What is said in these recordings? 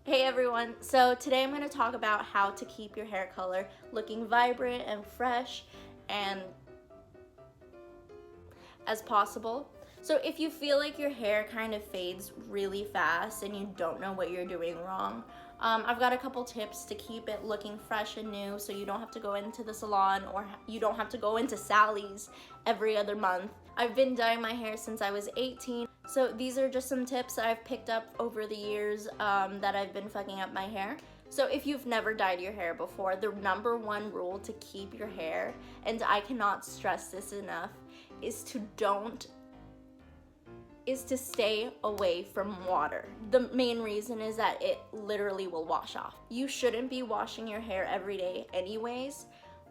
Hey everyone, so today I'm going to talk about how to keep your hair color looking vibrant and fresh and as possible. So if you feel like your hair kind of fades really fast and you don't know what you're doing wrong, I've got a couple tips to keep it looking fresh and new so you don't have to go into the salon or you don't have to go into Sally's every other month. I've been dyeing my hair since I was 18, so these are just some tips that I've picked up over the years that I've been fucking up my hair. So if you've never dyed your hair before, the number one rule to keep your hair, and I cannot stress this enough, is to stay away from water. The main reason is that it literally will wash off. You shouldn't be washing your hair every day anyways.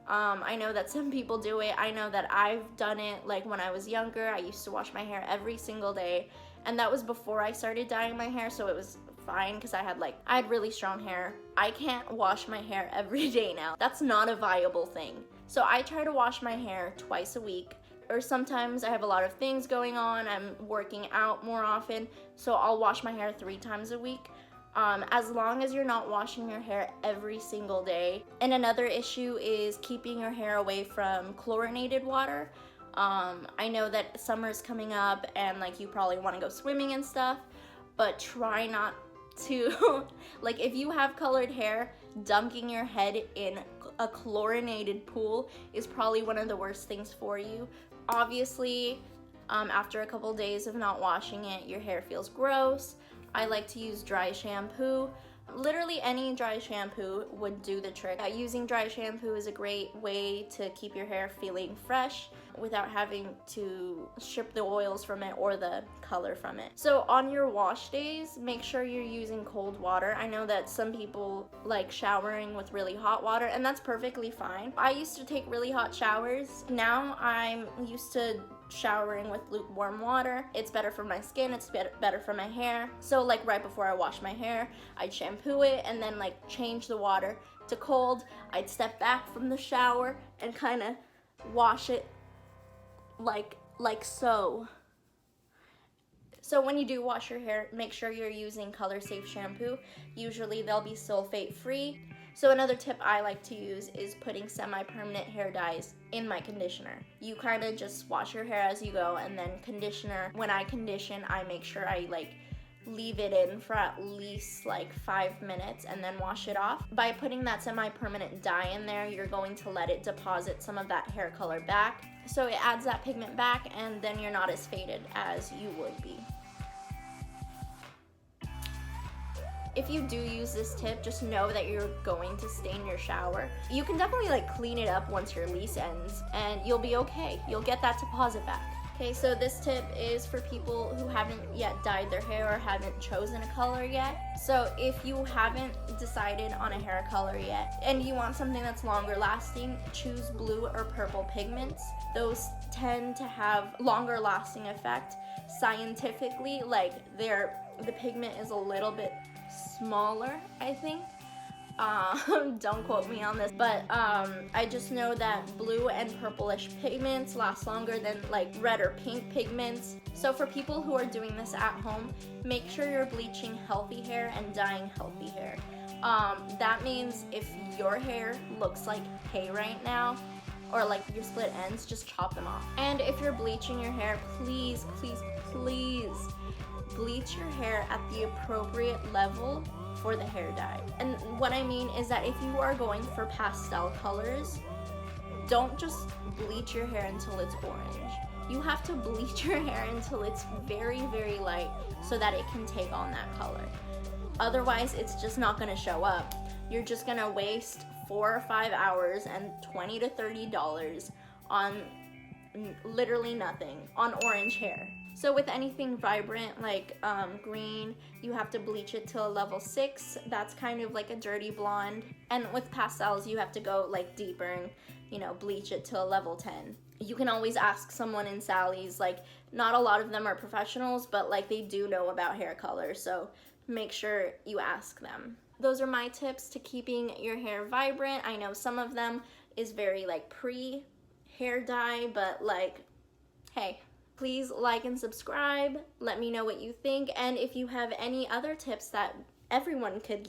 I know that some people do it. I know that I've done it. Like when I was younger, I used to wash my hair every single day, and that was before I started dyeing my hair, so it was fine because I had really strong hair. I can't wash my hair every day now. That's not a viable thing. So I try to wash my hair twice a week, or sometimes I have a lot of things going on. I'm working out more often, so I'll wash my hair 3 times a week. As long as you're not washing your hair every single day. And another issue is keeping your hair away from chlorinated water. I know that summer's coming up and like you probably want to go swimming and stuff, but try not to like if you have colored hair, dunking your head in a chlorinated pool is probably one of the worst things for you. Obviously, after a couple days of not washing it, your hair feels gross. I like to use dry shampoo. Literally any dry shampoo would do the trick. Using dry shampoo is a great way to keep your hair feeling fresh without having to strip the oils from it or the color from it. So on your wash days, make sure you're using cold water. I know that some people like showering with really hot water, and that's perfectly fine. I used to take really hot showers. Now I'm used to showering with lukewarm water. It's better for my skin, it's better for my hair. So like right before I wash my hair, I'd shampoo it and then like change the water to cold. I'd step back from the shower and kind of wash it like so. So when you do wash your hair, make sure you're using color safe shampoo. Usually they'll be sulfate free. So another tip I like to use is putting semi-permanent hair dyes in my conditioner. You kind of just wash your hair as you go and then conditioner. When I condition, I make sure I leave it in for at least 5 minutes and then wash it off. By putting that semi-permanent dye in there, you're going to let it deposit some of that hair color back. So it adds that pigment back and then you're not as faded as you would be. If you do use this tip, just know that you're going to stain your shower. You can definitely clean it up once your lease ends and you'll be okay. You'll get that deposit back. Okay, so this tip is for people who haven't yet dyed their hair or haven't chosen a color yet. So if you haven't decided on a hair color yet and you want something that's longer lasting, choose blue or purple pigments. Those tend to have longer lasting effect. Scientifically, the pigment is a little bit smaller, I think. Don't quote me on this, but I just know that blue and purplish pigments last longer than red or pink pigments. So for people who are doing this at home, make sure you're bleaching healthy hair and dyeing healthy hair. That means if your hair looks like hay right now, or your split ends, just chop them off. And if you're bleaching your hair, please, please, please bleach your hair at the appropriate level for the hair dye. And what I mean is that if you are going for pastel colors, don't just bleach your hair until it's orange. You have to bleach your hair until it's very, very light so that it can take on that color. Otherwise, it's just not gonna show up. You're just gonna waste 4 or 5 hours and $20 to $30 on literally nothing, on orange hair. So with anything vibrant like green, you have to bleach it to a level 6. That's kind of like a dirty blonde. And with pastels, you have to go deeper and bleach it to a level 10. You can always ask someone in Sally's. Not a lot of them are professionals, but they do know about hair color, so make sure you ask them. Those are my tips to keeping your hair vibrant. I know some of them is very pre-hair dye, but hey, please like and subscribe. Let me know what you think. And if you have any other tips that everyone could